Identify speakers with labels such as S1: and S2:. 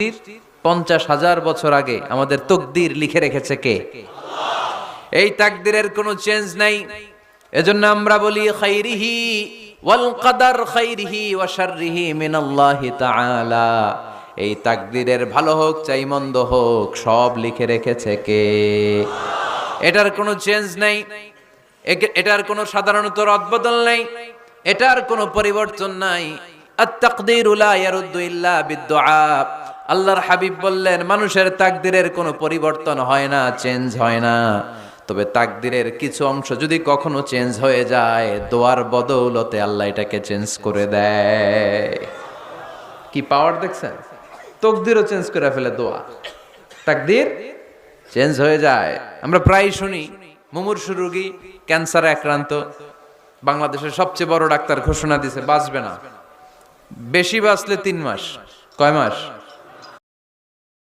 S1: 50,000 বছর আগে আমাদের তকদির লিখে রেখেছে কে? এই তাকদিরের কোনো চেঞ্জ নাই। এজন্য আমরা বলি খাইরিহি ওয়াল কদর খাইরিহি ওয়া শাররিহি মিনাল্লাহি তাআলা। এই তাকদিরের ভালো হোক চাই মন্দ হোক সব লিখে রেখেছে কে? এটার কোনো চেঞ্জ নাই, এটার কোনো সাধারণত রদবদল নাই, এটার কোনো পরিবর্তন নাই। আত-তাকদীরু লা ইয়ারুদ্দু ইল্লা বিদ-দুআ। আল্লাহর হাবিব বললেন মানুষের তাকদিরের কোনো পরিবর্তন হয় না, চেঞ্জ হয় না। তবে তাকদিরের কিছু অংশ যদি কখনো চেঞ্জ হয়ে যায়, দোয়ার বদৌলতে আল্লাহ এটাকে চেঞ্জ করে দেয়। কি পাওয়ার দেখছেন? তকদিরও চেঞ্জ করে ফেলে দোয়া, তাকদির চেঞ্জ হয়ে যায়। আমরা প্রায় শুনি মুমূর্ষু রোগী, ক্যান্সারে আক্রান্ত, বাংলাদেশের সবচেয়ে বড় ডাক্তার ঘোষণা দিছে বাঁচবে না, বেশি বাঁচলে 3 মাস। কয় মাস?